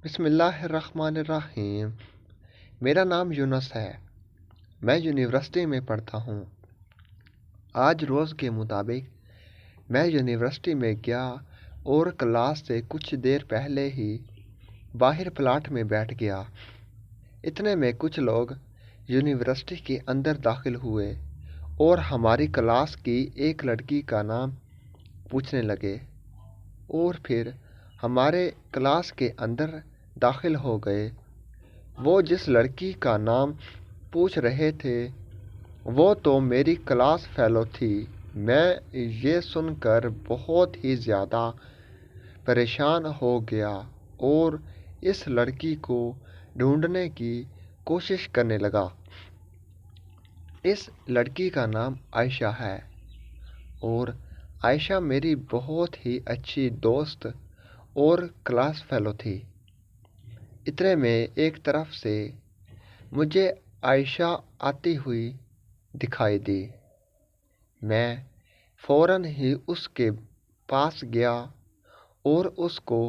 بسم اللہ الرحمن الرحیم۔ میرا نام یونس ہے۔ میں یونیورسٹی میں پڑھتا ہوں۔ آج روز کے مطابق میں یونیورسٹی میں گیا اور کلاس سے کچھ دیر پہلے ہی باہر پلاٹ میں بیٹھ گیا۔ اتنے میں کچھ لوگ یونیورسٹی کے اندر داخل ہوئے اور ہماری کلاس کی ایک لڑکی کا نام پوچھنے لگے، اور پھر ہمارے کلاس کے اندر داخل ہو گئے۔ وہ جس لڑکی کا نام پوچھ رہے تھے وہ تو میری کلاس فیلو تھی۔ میں یہ سن کر بہت ہی زیادہ پریشان ہو گیا اور اس لڑکی کو ڈھونڈنے کی کوشش کرنے لگا۔ اس لڑکی کا نام عائشہ ہے اور عائشہ میری بہت ہی اچھی دوست اور کلاس فیلو تھی۔ اتنے میں ایک طرف سے مجھے عائشہ آتی ہوئی دکھائی دی۔ میں فوراً ہی اس کے پاس گیا اور اس کو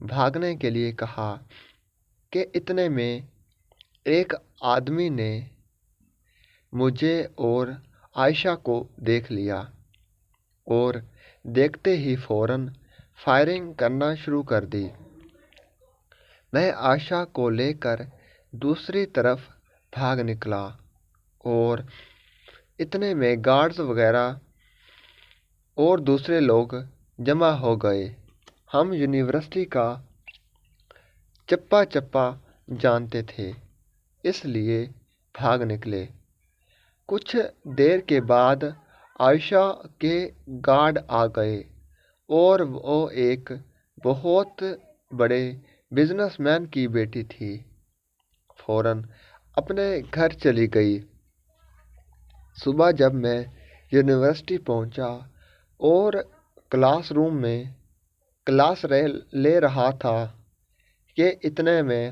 بھاگنے کے لیے کہا کہ اتنے میں ایک آدمی نے مجھے اور عائشہ کو دیکھ لیا اور دیکھتے ہی فوراً فائرنگ کرنا شروع کر دی۔ میں عائشہ کو لے کر دوسری طرف بھاگ نکلا اور اتنے میں گارڈز وغیرہ اور دوسرے لوگ جمع ہو گئے۔ ہم یونیورسٹی کا چپا چپا جانتے تھے، اس لیے بھاگ نکلے۔ کچھ دیر کے بعد عائشہ کے گارڈ آ گئے اور وہ ایک بہت بڑے بزنس مین کی بیٹی تھی۔ فوراً اپنے گھر چلی گئی۔ صبح جب میں یونیورسٹی پہنچا اور کلاس روم میں کلاس لے رہا تھا کہ اتنے میں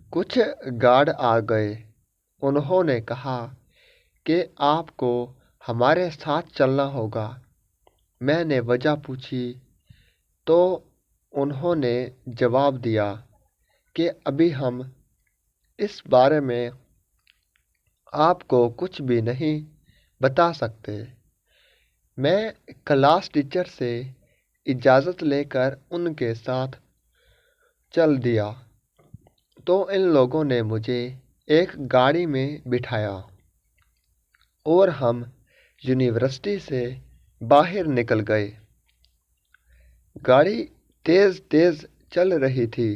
کچھ گارڈ آ گئے۔ انہوں نے کہا کہ آپ کو ہمارے ساتھ چلنا ہوگا۔ میں نے وجہ پوچھی تو انہوں نے جواب دیا کہ ابھی ہم اس بارے میں آپ کو کچھ بھی نہیں بتا سکتے۔ میں کلاس ٹیچر سے اجازت لے کر ان کے ساتھ چل دیا تو ان لوگوں نے مجھے ایک گاڑی میں بٹھایا اور ہم یونیورسٹی سے باہر نکل گئے۔ گاڑی تیز تیز چل رہی تھی۔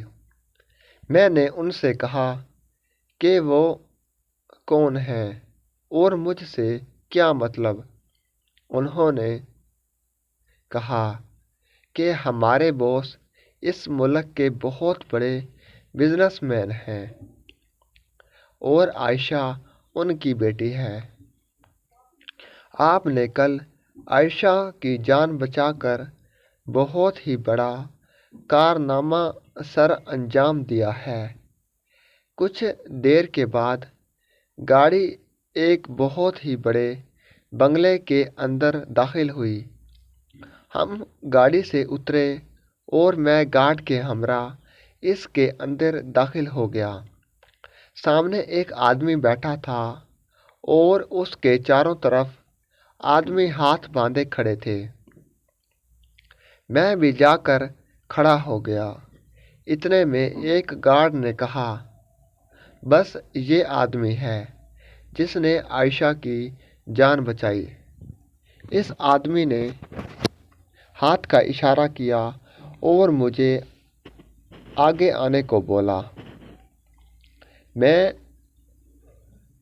میں نے ان سے کہا کہ وہ کون ہیں اور مجھ سے کیا مطلب۔ انہوں نے کہا کہ ہمارے باس اس ملک کے بہت بڑے بزنس مین ہیں اور عائشہ ان کی بیٹی ہے۔ آپ نے کل عائشہ کی جان بچا کر بہت ہی بڑا کارنامہ سر انجام دیا ہے۔ کچھ دیر کے بعد گاڑی ایک بہت ہی بڑے بنگلے کے اندر داخل ہوئی۔ ہم گاڑی سے اترے اور میں گارڈ کے ہمراہ اس کے اندر داخل ہو گیا۔ سامنے ایک آدمی بیٹھا تھا اور اس کے چاروں طرف آدمی ہاتھ باندھے کھڑے تھے۔ میں بھی جا کر کھڑا ہو گیا۔ اتنے میں ایک گارڈ نے کہا، بس یہ آدمی ہے جس نے عائشہ کی جان بچائی۔ اس آدمی نے ہاتھ کا اشارہ کیا اور مجھے آگے آنے کو بولا۔ میں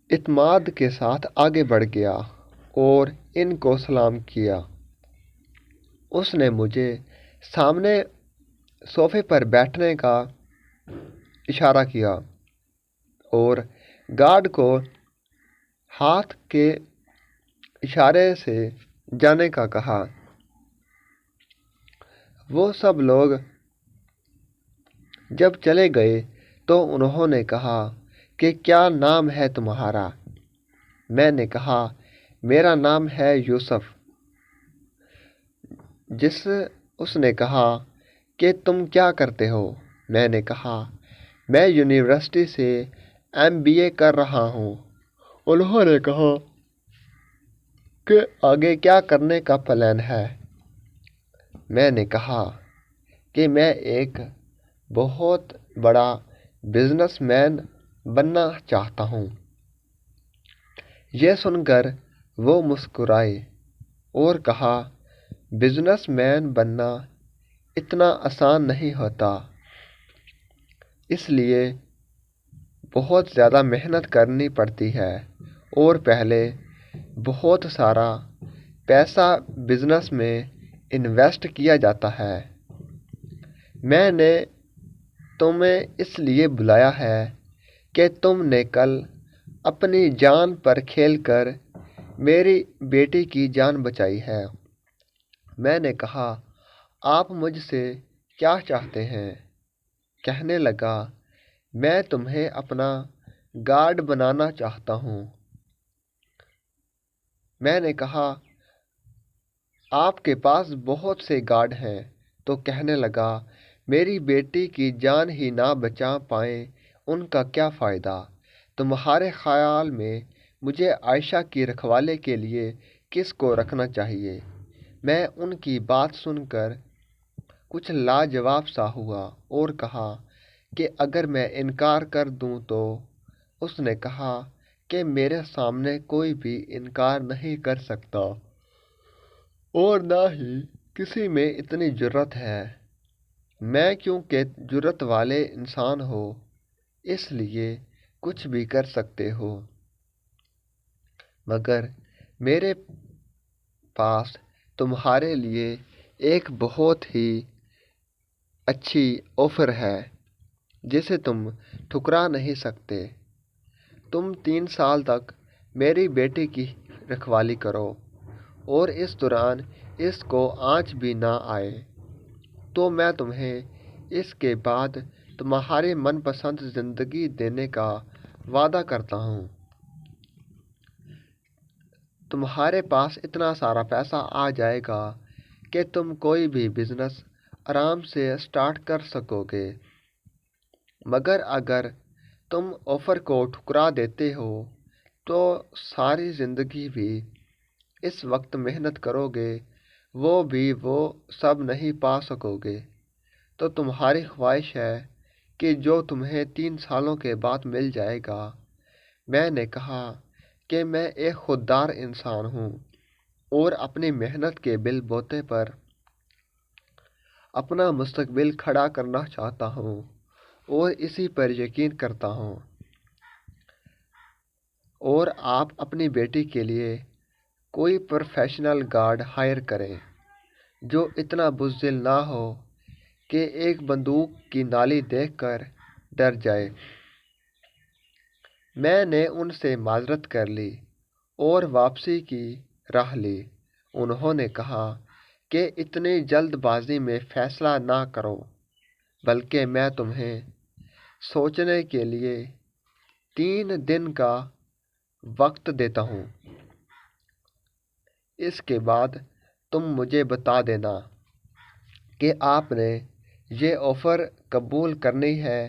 اعتماد کے ساتھ آگے بڑھ گیا اور ان کو سلام کیا۔ اس نے مجھے سامنے صوفے پر بیٹھنے کا اشارہ کیا اور گارڈ کو ہاتھ کے اشارے سے جانے کا کہا۔ وہ سب لوگ جب چلے گئے تو انہوں نے کہا کہ کیا نام ہے تمہارا؟ میں نے کہا میرا نام ہے یوسف۔ اس نے کہا کہ تم کیا کرتے ہو؟ میں نے کہا میں یونیورسٹی سے MBA کر رہا ہوں۔ انہوں نے کہا کہ آگے کیا کرنے کا پلان ہے؟ میں نے کہا کہ میں ایک بہت بڑا بزنس مین بننا چاہتا ہوں۔ یہ سن کر وہ مسکرائے اور کہا بزنس مین بننا اتنا آسان نہیں ہوتا، اس لیے بہت زیادہ محنت کرنی پڑتی ہے اور پہلے بہت سارا پیسہ بزنس میں انویسٹ کیا جاتا ہے۔ میں نے تمہیں اس لیے بلایا ہے کہ تم نے کل اپنی جان پر کھیل کر میری بیٹی کی جان بچائی ہے۔ میں نے کہا آپ مجھ سے کیا چاہتے ہیں؟ کہنے لگا میں تمہیں اپنا گارڈ بنانا چاہتا ہوں۔ میں نے کہا آپ کے پاس بہت سے گارڈ ہیں، تو کہنے لگا میری بیٹی کی جان ہی نہ بچا پائیں ان کا کیا فائدہ؟ تمہارے خیال میں مجھے عائشہ کی رکھوالی کے لیے کس کو رکھنا چاہیے؟ میں ان کی بات سن کر کچھ لاجواب سا ہوا اور کہا کہ اگر میں انکار کر دوں تو؟ اس نے کہا کہ میرے سامنے کوئی بھی انکار نہیں کر سکتا اور نہ ہی کسی میں اتنی جرأت ہے۔ میں کیونکہ جرأت والے انسان ہو اس لیے کچھ بھی کر سکتے ہو، مگر میرے پاس تمہارے لیے ایک بہت ہی اچھی آفر ہے جسے تم ٹھکرا نہیں سکتے۔ تم 3 سال تک میری بیٹی کی رکھوالی کرو اور اس دوران اس کو آنچ بھی نہ آئے، تو میں تمہیں اس کے بعد تمہاری من پسند زندگی دینے کا وعدہ کرتا ہوں۔ تمہارے پاس اتنا سارا پیسہ آ جائے گا کہ تم کوئی بھی بزنس آرام سے سٹارٹ کر سکو گے، مگر اگر تم آفر کو ٹھکرا دیتے ہو تو ساری زندگی بھی اس وقت محنت کرو گے وہ سب نہیں پا سکو گے۔ تو تمہاری خواہش ہے کہ جو تمہیں 3 سالوں کے بعد مل جائے گا۔ میں نے کہا کہ میں ایک خوددار انسان ہوں اور اپنی محنت کے بل بوتے پر اپنا مستقبل کھڑا کرنا چاہتا ہوں اور اسی پر یقین کرتا ہوں، اور آپ اپنی بیٹی کے لیے کوئی پروفیشنل گارڈ ہائر کریں جو اتنا بزدل نہ ہو کہ ایک بندوق کی نالی دیکھ کر ڈر جائے۔ میں نے ان سے معذرت کر لی اور واپسی کی راہ لی۔ انہوں نے کہا کہ اتنی جلد بازی میں فیصلہ نہ کرو، بلکہ میں تمہیں سوچنے کے لیے 3 دن کا وقت دیتا ہوں۔ اس کے بعد تم مجھے بتا دینا کہ آپ نے یہ آفر قبول کرنی ہے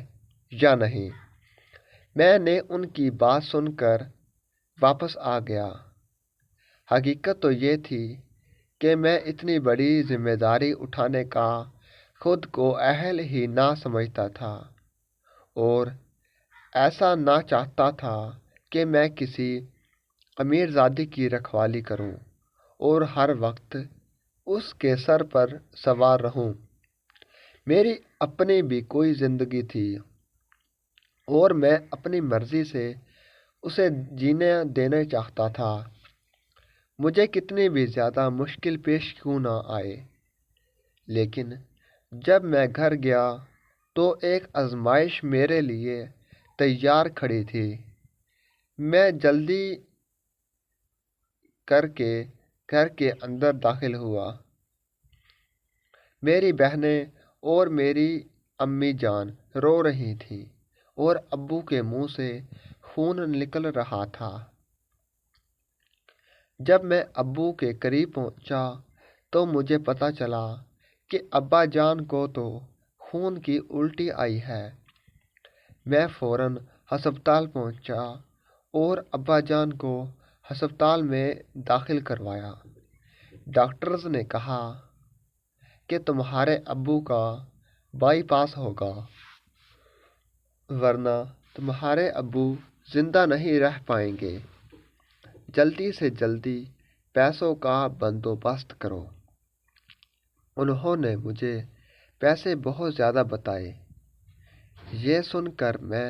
یا نہیں۔ میں نے ان کی بات سن کر واپس آ گیا۔ حقیقت تو یہ تھی کہ میں اتنی بڑی ذمہ داری اٹھانے کا خود کو اہل ہی نہ سمجھتا تھا اور ایسا نہ چاہتا تھا کہ میں کسی امیر زادی کی رکھوالی کروں اور ہر وقت اس کے سر پر سوار رہوں۔ میری اپنی بھی کوئی زندگی تھی اور میں اپنی مرضی سے اسے جینے دینا چاہتا تھا، مجھے کتنی بھی زیادہ مشکل پیش کیوں نہ آئے۔ لیکن جب میں گھر گیا تو ایک آزمائش میرے لیے تیار کھڑی تھی۔ میں جلدی کر کے گھر کے اندر داخل ہوا۔ میری بہنیں اور میری امی جان رو رہی تھیں اور ابو کے منہ سے خون نکل رہا تھا۔ جب میں ابو کے قریب پہنچا تو مجھے پتہ چلا کہ ابا جان کو تو خون کی الٹی آئی ہے۔ میں فوراً ہسپتال پہنچا اور ابا جان کو ہسپتال میں داخل کروایا۔ ڈاکٹرز نے کہا کہ تمہارے ابو کا بائی پاس ہوگا، ورنہ تمہارے ابو زندہ نہیں رہ پائیں گے۔ جلدی سے جلدی پیسوں کا بندوبست کرو۔ انہوں نے مجھے پیسے بہت زیادہ بتائے۔ یہ سن کر میں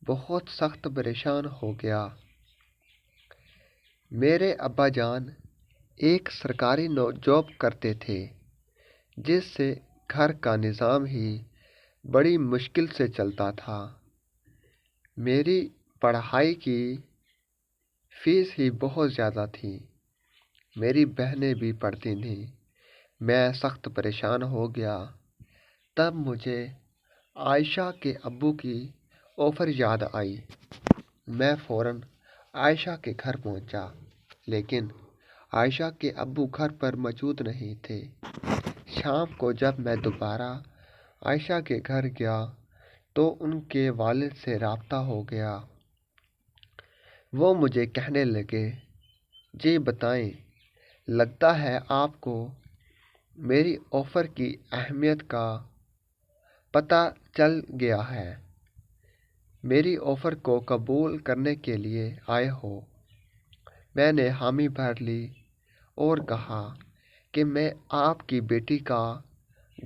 بہت سخت پریشان ہو گیا۔ میرے ابا جان ایک سرکاری جاب کرتے تھے، جس سے گھر کا نظام ہی بڑی مشکل سے چلتا تھا۔ میری پڑھائی کی فیس ہی بہت زیادہ تھی۔ میری بہنیں بھی پڑھتی تھیں۔ میں سخت پریشان ہو گیا۔ تب مجھے عائشہ کے ابو کی آفر یاد آئی۔ میں فوراً عائشہ کے گھر پہنچا، لیکن عائشہ کے ابو گھر پر موجود نہیں تھے۔ شام کو جب میں دوبارہ عائشہ کے گھر گیا تو ان کے والد سے رابطہ ہو گیا۔ وہ مجھے کہنے لگے، جی بتائیں، لگتا ہے آپ کو میری آفر کی اہمیت کا پتہ چل گیا ہے۔ میری آفر کو قبول کرنے کے لیے آئے ہو۔ میں نے حامی بھر لی اور کہا کہ میں آپ کی بیٹی کا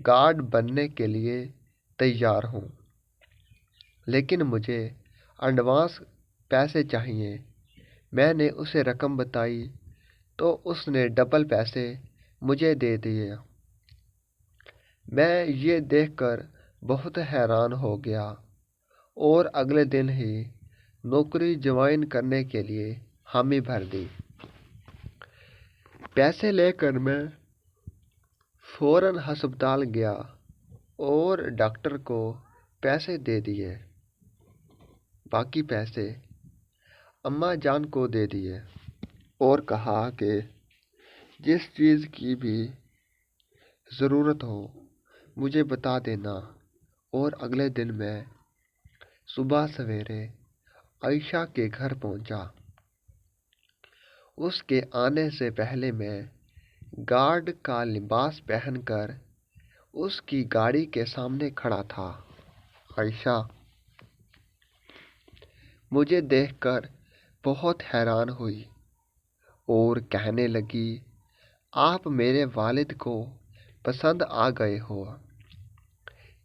گارڈ بننے کے لیے تیار ہوں، لیکن مجھے ایڈوانس پیسے چاہیے۔ میں نے اسے رقم بتائی تو اس نے ڈبل پیسے مجھے دے دیے۔ میں یہ دیکھ کر بہت حیران ہو گیا اور اگلے دن ہی نوکری جوائن کرنے کے لیے حامی بھر دی۔ پیسے لے کر میں فوراً ہسپتال گیا اور ڈاکٹر کو پیسے دے دیے۔ باقی پیسے اماں جان کو دے دیے اور کہا کہ جس چیز کی بھی ضرورت ہو مجھے بتا دینا۔ اور اگلے دن میں صبح سویرے عائشہ کے گھر پہنچا۔ اس کے آنے سے پہلے میں گارڈ کا لباس پہن کر اس کی گاڑی کے سامنے کھڑا تھا۔ عائشہ مجھے دیکھ کر بہت حیران ہوئی اور کہنے لگی، آپ میرے والد کو پسند آ گئے ہو،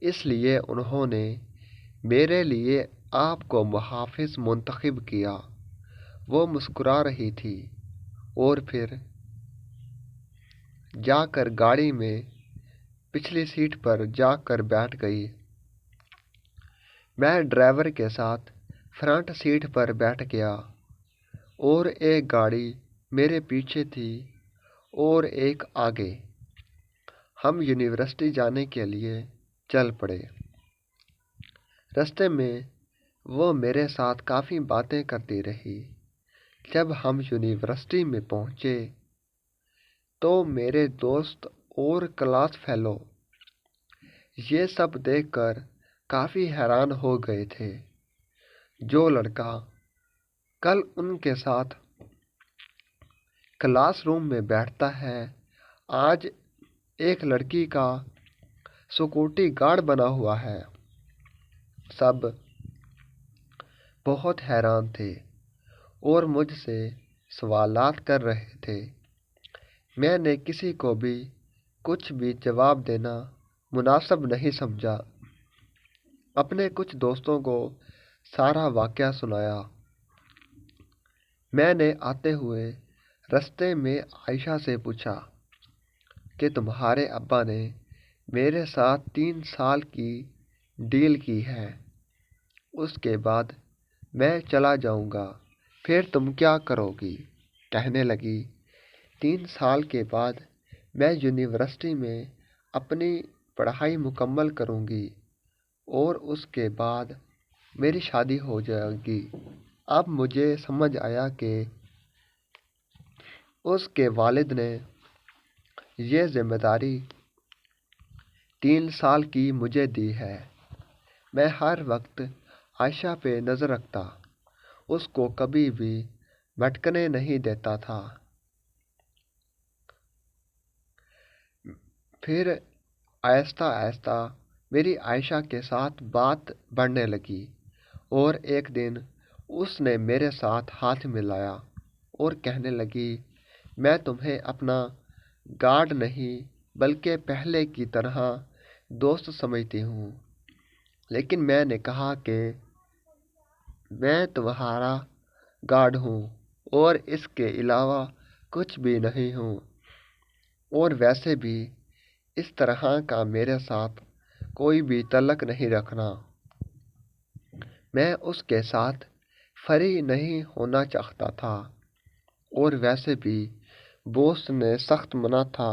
اس لیے انہوں نے میرے لیے آپ کو محافظ منتخب کیا۔ وہ مسکرا رہی تھی اور پھر جا کر گاڑی میں پچھلی سیٹ پر جا کر بیٹھ گئی۔ میں ڈرائیور کے ساتھ فرنٹ سیٹ پر بیٹھ گیا اور ایک گاڑی میرے پیچھے تھی اور ایک آگے۔ ہم یونیورسٹی جانے کے لیے چل پڑے۔ راستے میں وہ میرے ساتھ کافی باتیں کرتی رہی۔ جب ہم یونیورسٹی میں پہنچے تو میرے دوست اور کلاس فیلو یہ سب دیکھ کر کافی حیران ہو گئے تھے۔ جو لڑکا کل ان کے ساتھ کلاس روم میں بیٹھتا ہے، آج ایک لڑکی کا سیکورٹی گارڈ بنا ہوا ہے۔ سب بہت حیران تھے اور مجھ سے سوالات کر رہے تھے۔ میں نے کسی کو بھی کچھ بھی جواب دینا مناسب نہیں سمجھا۔ اپنے کچھ دوستوں کو سارا واقعہ سنایا۔ میں نے آتے ہوئے راستے میں عائشہ سے پوچھا کہ تمہارے ابا نے میرے ساتھ 3 سال کی ڈیل کی ہے، اس کے بعد میں چلا جاؤں گا، پھر تم کیا کرو گی؟ کہنے لگی، 3 سال کے بعد میں یونیورسٹی میں اپنی پڑھائی مکمل کروں گی اور اس کے بعد میری شادی ہو جائے گی۔ اب مجھے سمجھ آیا کہ اس کے والد نے یہ ذمہ داری 3 سال کی مجھے دی ہے۔ میں ہر وقت عائشہ پہ نظر رکھتا، اس کو کبھی بھی بھٹکنے نہیں دیتا تھا۔ پھر آہستہ آہستہ میری عائشہ کے ساتھ بات بڑھنے لگی، اور ایک دن اس نے میرے ساتھ ہاتھ ملایا اور کہنے لگی، میں تمہیں اپنا گارڈ نہیں بلکہ پہلے کی طرح دوست سمجھتی ہوں۔ لیکن میں نے کہا کہ میں تمہارا گارڈ ہوں اور اس کے علاوہ کچھ بھی نہیں ہوں، اور ویسے بھی اس طرح کا میرے ساتھ کوئی بھی تعلق نہیں رکھنا۔ میں اس کے ساتھ فری نہیں ہونا چاہتا تھا، اور ویسے بھی باس نے سخت منع تھا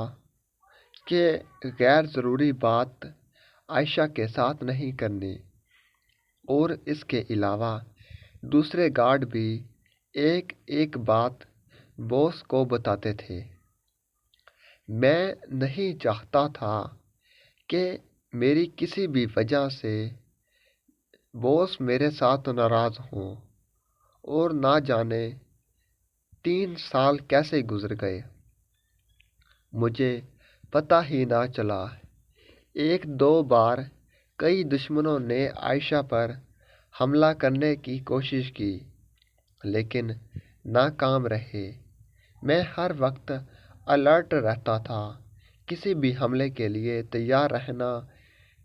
کہ غیر ضروری بات عائشہ کے ساتھ نہیں کرنی، اور اس کے علاوہ دوسرے گارڈ بھی ایک ایک بات باس کو بتاتے تھے۔ میں نہیں چاہتا تھا کہ میری کسی بھی وجہ سے باس میرے ساتھ ناراض ہوں، اور نہ جانے 3 سال کیسے گزر گئے، مجھے پتہ ہی نہ چلا۔ 1-2 بار کئی دشمنوں نے عائشہ پر حملہ کرنے کی کوشش کی، لیکن ناکام رہے۔ میں ہر وقت الرٹ رہتا تھا، کسی بھی حملے کے لیے تیار رہنا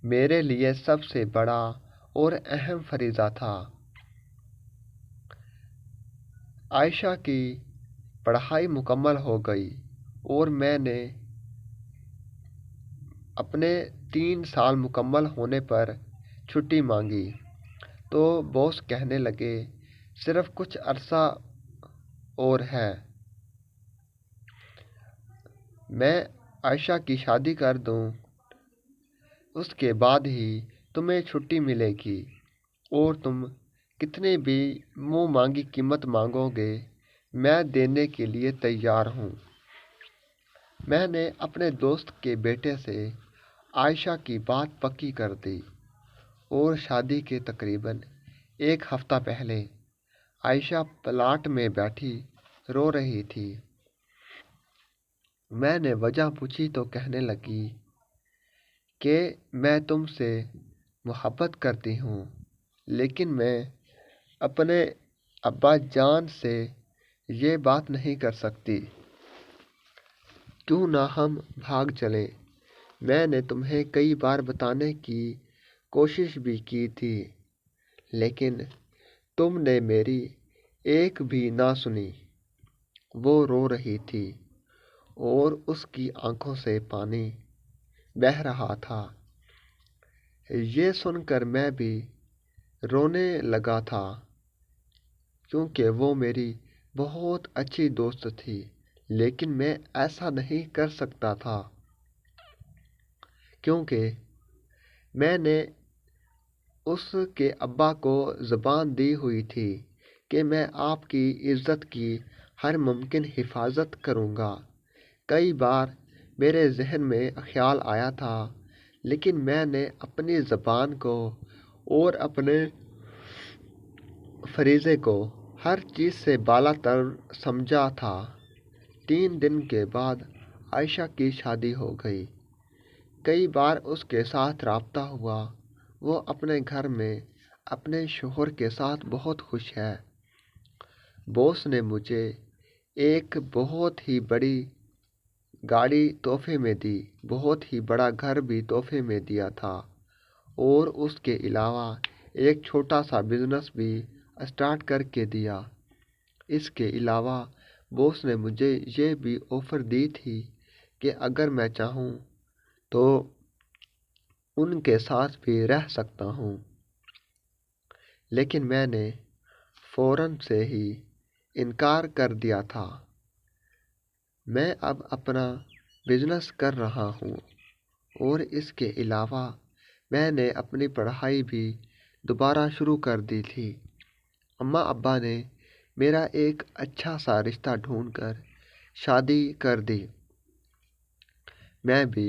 میرے لیے سب سے بڑا اور اہم فریضہ تھا۔ عائشہ کی پڑھائی مکمل ہو گئی اور میں نے اپنے 3 سال مکمل ہونے پر چھٹی مانگی، تو باس کہنے لگے، صرف کچھ عرصہ اور ہے، میں عائشہ کی شادی کر دوں، اس کے بعد ہی تمہیں چھٹی ملے گی، اور تم کتنی بھی منہ مانگی قیمت مانگو گے، میں دینے کے لیے تیار ہوں۔ میں نے اپنے دوست کے بیٹے سے عائشہ کی بات پکی کر دی، اور شادی کے تقریباً 1 ہفتہ پہلے عائشہ پلاٹ میں بیٹھی رو رہی تھی۔ میں نے وجہ پوچھی تو کہنے لگی کہ میں تم سے محبت کرتی ہوں، لیکن میں اپنے ابا جان سے یہ بات نہیں کر سکتی، کیوں نہ ہم بھاگ چلیں۔ میں نے تمہیں کئی بار بتانے کی کوشش بھی کی تھی، لیکن تم نے میری ایک بھی نہ سنی۔ وہ رو رہی تھی اور اس کی آنکھوں سے پانی بہہ رہا تھا۔ یہ سن کر میں بھی رونے لگا تھا، کیونکہ وہ میری بہت اچھی دوست تھی، لیکن میں ایسا نہیں کر سکتا تھا، کیونکہ میں نے اس کے ابا کو زبان دی ہوئی تھی کہ میں آپ کی عزت کی ہر ممکن حفاظت کروں گا۔ کئی بار میرے ذہن میں خیال آیا تھا، لیکن میں نے اپنی زبان کو اور اپنے فریضے کو ہر چیز سے بالا تر سمجھا تھا۔ 3 دن کے بعد عائشہ کی شادی ہو گئی۔ کئی بار اس کے ساتھ رابطہ ہوا۔ وہ اپنے گھر میں اپنے شوہر کے ساتھ بہت خوش ہے۔ باس نے مجھے ایک بہت ہی بڑی گاڑی تحفے میں دی، بہت ہی بڑا گھر بھی تحفے میں دیا تھا، اور اس کے علاوہ ایک چھوٹا سا بزنس بھی اسٹارٹ کر کے دیا۔ اس کے علاوہ باس نے مجھے یہ بھی آفر دی تھی کہ اگر میں چاہوں تو ان کے ساتھ بھی رہ سکتا ہوں، لیکن میں نے فوراً سے ہی انکار کر دیا تھا۔ میں اب اپنا بزنس کر رہا ہوں، اور اس کے علاوہ میں نے اپنی پڑھائی بھی دوبارہ شروع کر دی تھی۔ اماں ابا نے میرا ایک اچھا سا رشتہ ڈھونڈ کر شادی کر دی۔ میں بھی